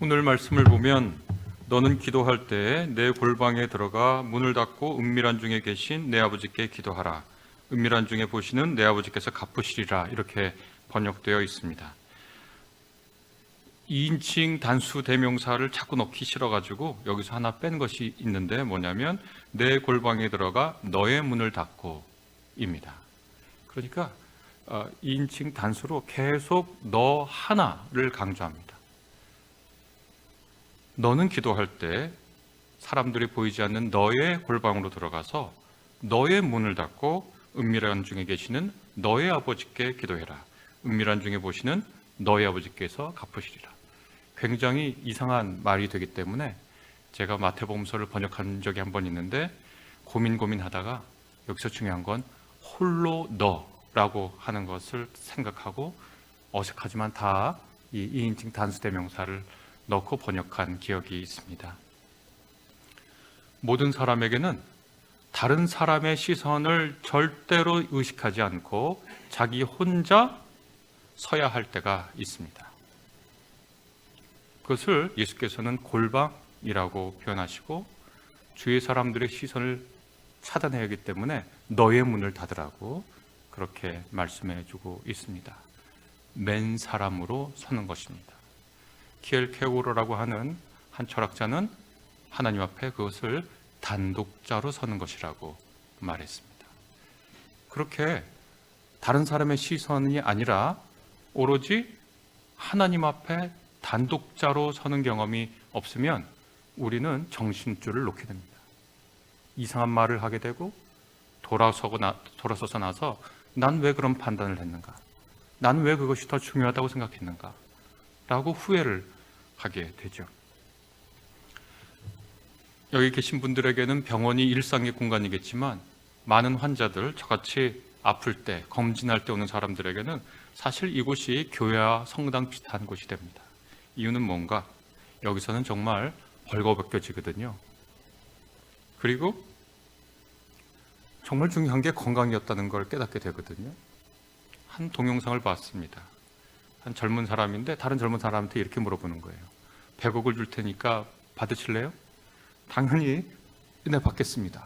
오늘 말씀을 보면 너는 기도할 때 내 골방에 들어가 문을 닫고 은밀한 중에 계신 내 아버지께 기도하라. 은밀한 중에 보시는 내 아버지께서 갚으시리라. 이렇게 번역되어 있습니다. 2인칭 단수 대명사를 자꾸 넣기 싫어가지고 여기서 하나 뺀 것이 있는데 뭐냐면 내 골방에 들어가 너의 문을 닫고 입니다. 그러니까 2인칭 단수로 계속 너 하나를 강조합니다. 너는 기도할 때 사람들이 보이지 않는 너의 골방으로 들어가서 너의 문을 닫고 은밀한 중에 계시는 너의 아버지께 기도해라. 은밀한 중에 보시는 너의 아버지께서 갚으시리라. 굉장히 이상한 말이 되기 때문에 제가 마태복음서를 번역한 적이 한 번 있는데 고민하다가 여기서 중요한 건 홀로 너라고 하는 것을 생각하고 어색하지만 다 이 2인칭 단수대명사를 넣고 번역한 기억이 있습니다. 모든 사람에게는 다른 사람의 시선을 절대로 의식하지 않고 자기 혼자 서야 할 때가 있습니다. 그것을 예수께서는 골방이라고 표현하시고 주위 사람들의 시선을 차단해야 하기 때문에 너의 문을 닫으라고 그렇게 말씀해 주고 있습니다. 맨 사람으로 서는 것입니다. 키엘케고르라고 하는 한 철학자는 하나님 앞에 그것을 단독자로 서는 것이라고 말했습니다. 그렇게 다른 사람의 시선이 아니라 오로지 하나님 앞에 단독자로 서는 경험이 없으면 우리는 정신줄을 놓게 됩니다. 이상한 말을 하게 되고 돌아서서 나서 난 왜 그런 판단을 했는가? 난 왜 그것이 더 중요하다고 생각했는가? 라고 후회를 하게 되죠. 여기 계신 분들에게는 병원이 일상의 공간이겠지만 많은 환자들, 저같이 아플 때, 검진할 때 오는 사람들에게는 사실 이곳이 교회와 성당 비슷한 곳이 됩니다. 이유는 뭔가? 여기서는 정말 벌거벗겨지거든요. 그리고 정말 중요한 게 건강이었다는 걸 깨닫게 되거든요. 한 동영상을 봤습니다. 한 젊은 사람인데 다른 젊은 사람한테 이렇게 물어보는 거예요. 100억을 줄 테니까 받으실래요? 당연히 네, 받겠습니다.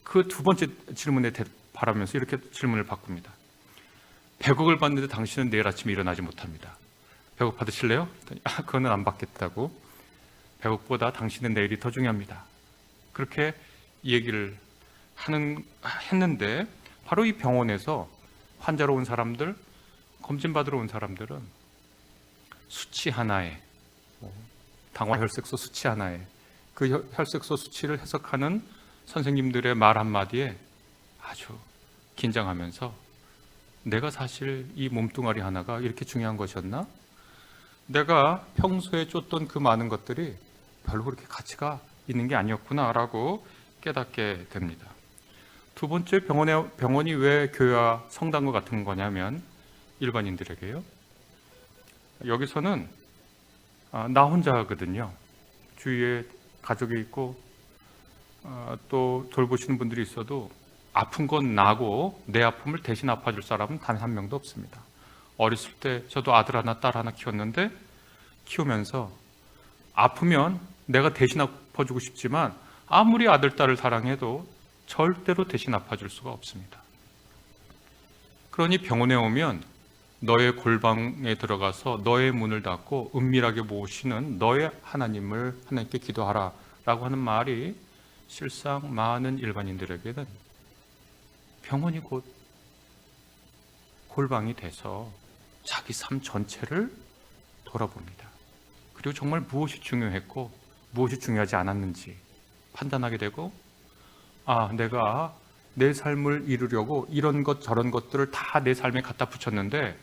그 두 번째 질문에 바라면서 이렇게 질문을 바꿉니다. 100억을 받는데 당신은 내일 아침에 일어나지 못합니다. 100억 받으실래요? 그거는 안 받겠다고. 100억보다 당신의 내일이 더 중요합니다. 그렇게 얘기를 했는데 바로 이 병원에서 환자로 온 사람들, 검진받으러 온 사람들은 수치 하나에, 당화 혈색소 수치 하나에 그 혈색소 수치를 해석하는 선생님들의 말 한마디에 아주 긴장하면서 내가 사실 이 몸뚱아리 하나가 이렇게 중요한 것이었나? 내가 평소에 쫓던 그 많은 것들이 별로 그렇게 가치가 있는 게 아니었구나라고 깨닫게 됩니다. 두 번째, 병원이 왜 교회와 성당과 같은 거냐면 일반인들에게요. 여기서는 나 혼자거든요. 주위에 가족이 있고 또 돌보시는 분들이 있어도 아픈 건 나고 내 아픔을 대신 아파줄 사람은 단 한 명도 없습니다. 어렸을 때 저도 아들 하나 딸 하나 키웠는데 키우면서 아프면 내가 대신 아파주고 싶지만 아무리 아들 딸을 사랑해도 절대로 대신 아파줄 수가 없습니다. 그러니 병원에 오면 너의 골방에 들어가서 너의 문을 닫고 은밀하게 모시는 너의 하나님께 기도하라 라고 하는 말이 실상 많은 일반인들에게는 병원이 곧 골방이 돼서 자기 삶 전체를 돌아봅니다. 그리고 정말 무엇이 중요했고 무엇이 중요하지 않았는지 판단하게 되고 내가 내 삶을 이루려고 이런 것 저런 것들을 다 내 삶에 갖다 붙였는데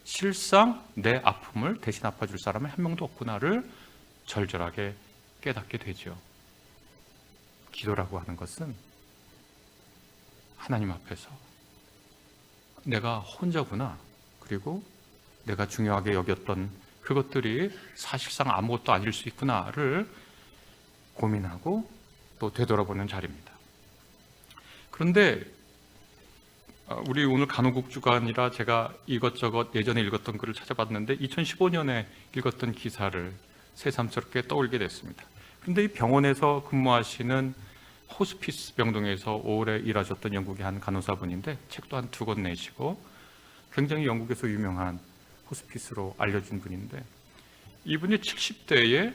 실상 내 아픔을 대신 아파줄 사람은 한 명도 없구나를 절절하게 깨닫게 되죠. 기도라고 하는 것은 하나님 앞에서 내가 혼자구나, 그리고 내가 중요하게 여겼던 그것들이 사실상 아무것도 아닐 수 있구나를 고민하고 또 되돌아보는 자리입니다. 그런데 우리 오늘 간호국 주간이라 제가 이것저것 예전에 읽었던 글을 찾아봤는데 2015년에 읽었던 기사를 새삼스럽게 떠올리게 됐습니다. 그런데 이 병원에서 근무하시는 호스피스 병동에서 오래 일하셨던 영국의 한 간호사분인데 책도 한 2권 내시고 굉장히 영국에서 유명한 호스피스로 알려진 분인데, 이분이 70대에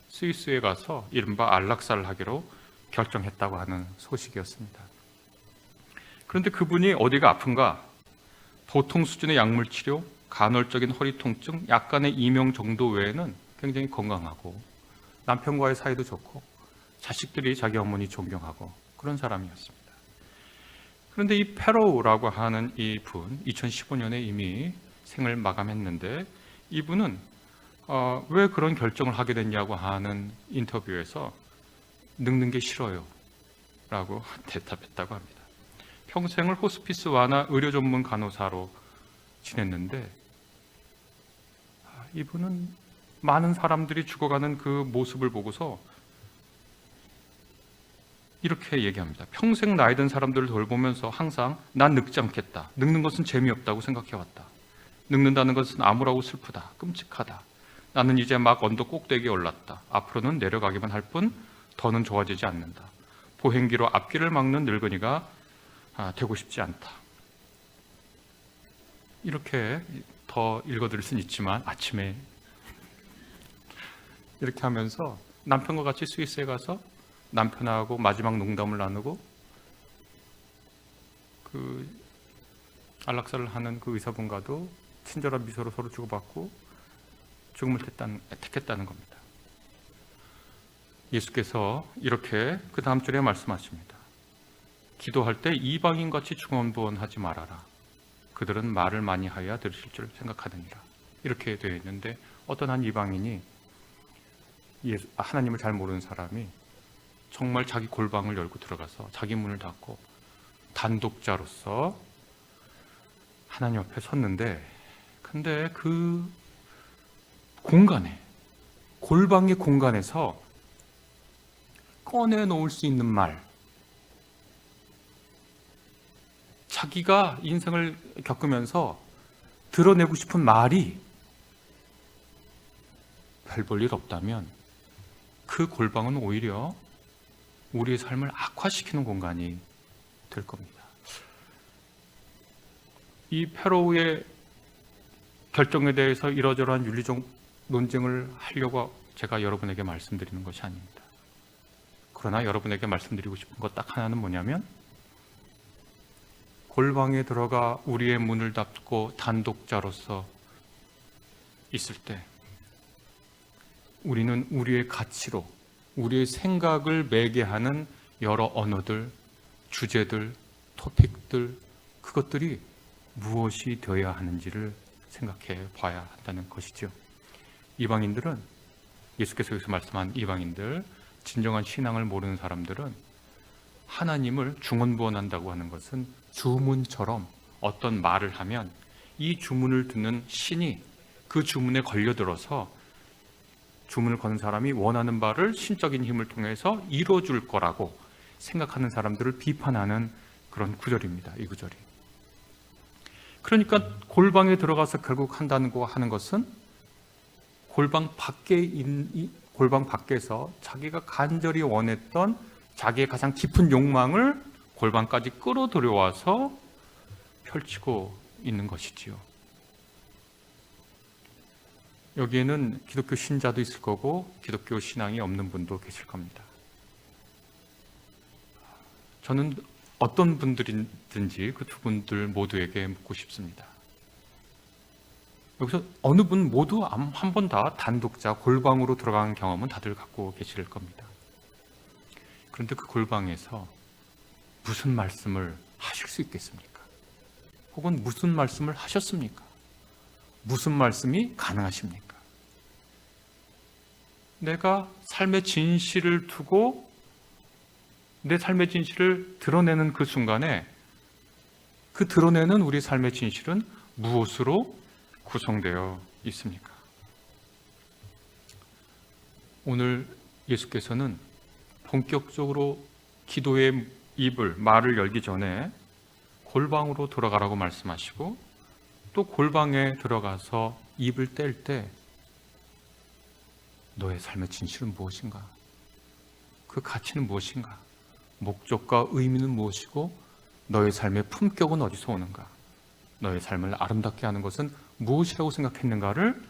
스위스에 가서 이른바 안락사를 하기로 결정했다고 하는 소식이었습니다. 그런데 그분이 어디가 아픈가? 보통 수준의 약물 치료, 간헐적인 허리 통증, 약간의 이명 정도 외에는 굉장히 건강하고 남편과의 사이도 좋고 자식들이 자기 어머니 존경하고 그런 사람이었습니다. 그런데 이 페로우라고 하는 이 분, 2015년에 이미 생을 마감했는데, 이분은 왜 그런 결정을 하게 됐냐고 하는 인터뷰에서 늙는 게 싫어요 라고 대답했다고 합니다. 평생을 호스피스와나 의료 전문 간호사로 지냈는데, 이분은 많은 사람들이 죽어가는 그 모습을 보고서 이렇게 얘기합니다. 평생 나이 든 사람들을 돌보면서 항상 난 늙지 않겠다. 늙는 것은 재미없다고 생각해왔다. 늙는다는 것은 암울하고 슬프다. 끔찍하다. 나는 이제 막 언덕 꼭대기에 올랐다. 앞으로는 내려가기만 할 뿐 더는 좋아지지 않는다. 보행기로 앞길을 막는 늙은이가 되고 싶지 않다. 이렇게 더 읽어드릴 수는 있지만 아침에 이렇게 하면서 남편과 같이 스위스에 가서 남편하고 마지막 농담을 나누고 그 안락사를 하는 그 의사분과도 친절한 미소로 서로 주고받고 죽음을 택했다는 겁니다. 예수께서 이렇게 그 다음 줄에 말씀하십니다. 기도할 때 이방인같이 중언부언하지 말아라. 그들은 말을 많이 하여야 들으실 줄 생각하느니라. 이렇게 되어 있는데, 어떤 한 이방인이 하나님을 잘 모르는 사람이 정말 자기 골방을 열고 들어가서 자기 문을 닫고 단독자로서 하나님 앞에 섰는데, 근데 그 공간에, 골방의 공간에서 꺼내놓을 수 있는 말, 자기가 인생을 겪으면서 드러내고 싶은 말이 별 볼 일 없다면 그 골방은 오히려 우리의 삶을 악화시키는 공간이 될 겁니다. 이 페로우의 결정에 대해서 이러저러한 윤리적 논쟁을 하려고 제가 여러분에게 말씀드리는 것이 아닙니다. 그러나 여러분에게 말씀드리고 싶은 것 딱 하나는 뭐냐면, 골방에 들어가 우리의 문을 닫고 단독자로서 있을 때 우리는 우리의 가치로 우리의 생각을 매개하는 여러 언어들, 주제들, 토픽들, 그것들이 무엇이 되어야 하는지를 생각해 봐야 한다는 것이죠. 이방인들은, 예수께서 여기서 말씀한 이방인들, 진정한 신앙을 모르는 사람들은 하나님을 중언부언한다고 하는 것은 주문처럼 어떤 말을 하면 이 주문을 듣는 신이 그 주문에 걸려들어서 주문을 거는 사람이 원하는 바를 신적인 힘을 통해서 이루어줄 거라고 생각하는 사람들을 비판하는 그런 구절입니다. 이 구절이. 그러니까 골방에 들어가서 결국 한다는 거 하는 것은 골방 밖에서 자기가 간절히 원했던 자기의 가장 깊은 욕망을 골방까지 끌어들여와서 펼치고 있는 것이지요. 여기에는 기독교 신자도 있을 거고 기독교 신앙이 없는 분도 계실 겁니다. 저는 어떤 분들이든지 그 두 분들 모두에게 묻고 싶습니다. 여기서 어느 분 모두 한 번 다 단독자 골방으로 들어간 경험은 다들 갖고 계실 겁니다. 그런데 그 골방에서 무슨 말씀을 하실 수 있겠습니까? 혹은 무슨 말씀을 하셨습니까? 무슨 말씀이 가능하십니까? 내가 삶의 진실을 두고 내 삶의 진실을 드러내는 그 순간에 그 드러내는 우리 삶의 진실은 무엇으로 구성되어 있습니까? 오늘 예수께서는 본격적으로 기도의 말을 열기 전에 골방으로 들어가라고 말씀하시고 또 골방에 들어가서 입을 뗄 때 너의 삶의 진실은 무엇인가? 그 가치는 무엇인가? 목적과 의미는 무엇이고 너의 삶의 품격은 어디서 오는가? 너의 삶을 아름답게 하는 것은 무엇이라고 생각했는가를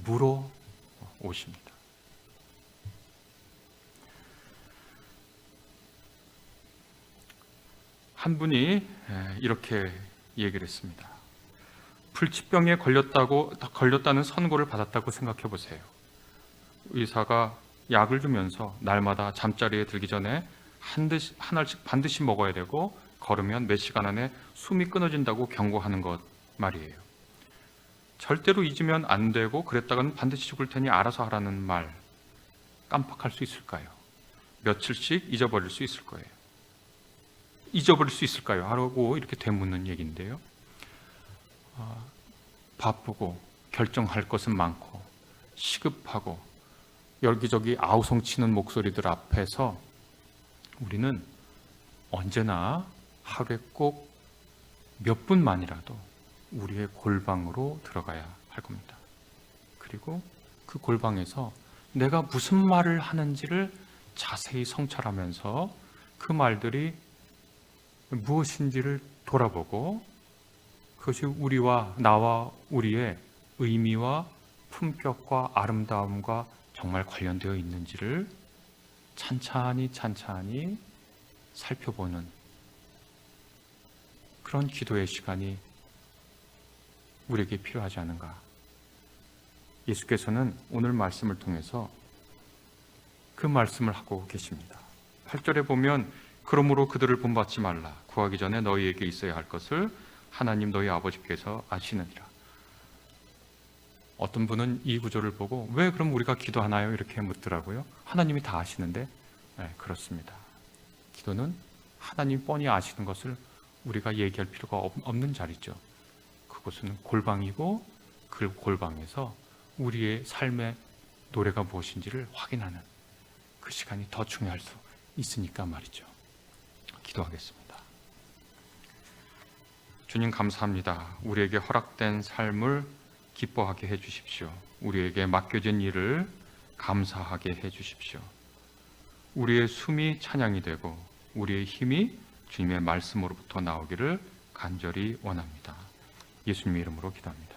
물어오십니다. 한 분이 이렇게 얘기를 했습니다. 불치병에 걸렸다는 선고를 받았다고 생각해 보세요. 의사가 약을 주면서 날마다 잠자리에 들기 전에 한 알씩 반드시 먹어야 되고 걸으면 몇 시간 안에 숨이 끊어진다고 경고하는 것 말이에요. 절대로 잊으면 안 되고 그랬다가는 반드시 죽을 테니 알아서 하라는 말 깜빡할 수 있을까요? 며칠씩 잊어버릴 수 있을 거예요. 잊어버릴 수 있을까요? 하라고 이렇게 되묻는 얘기인데요. 바쁘고 결정할 것은 많고 시급하고 여기저기 아우성치는 목소리들 앞에서 우리는 언제나 하루에 꼭 몇 분만이라도 우리의 골방으로 들어가야 할 겁니다. 그리고 그 골방에서 내가 무슨 말을 하는지를 자세히 성찰하면서 그 말들이 무엇인지를 돌아보고 그것이 우리와 나와 우리의 의미와 품격과 아름다움과 정말 관련되어 있는지를 찬찬히 살펴보는 그런 기도의 시간이 우리에게 필요하지 않은가? 예수께서는 오늘 말씀을 통해서 그 말씀을 하고 계십니다. 8절에 보면 그러므로 그들을 본받지 말라. 구하기 전에 너희에게 있어야 할 것을 하나님 너희 아버지께서 아시느니라. 어떤 분은 이 구절을 보고 왜 그럼 우리가 기도하나요? 이렇게 묻더라고요. 하나님이 다 아시는데 네, 그렇습니다. 기도는 하나님 뻔히 아시는 것을 우리가 얘기할 필요가 없는 자리죠. 그곳은 골방이고 그 골방에서 우리의 삶의 노래가 무엇인지를 확인하는 그 시간이 더 중요할 수 있으니까 말이죠. 기도하겠습니다. 주님 감사합니다. 우리에게 허락된 삶을 기뻐하게 해주십시오. 우리에게 맡겨진 일을 감사하게 해주십시오. 우리의 숨이 찬양이 되고 우리의 힘이 주님의 말씀으로부터 나오기를 간절히 원합니다. 예수님의 이름으로 기도합니다.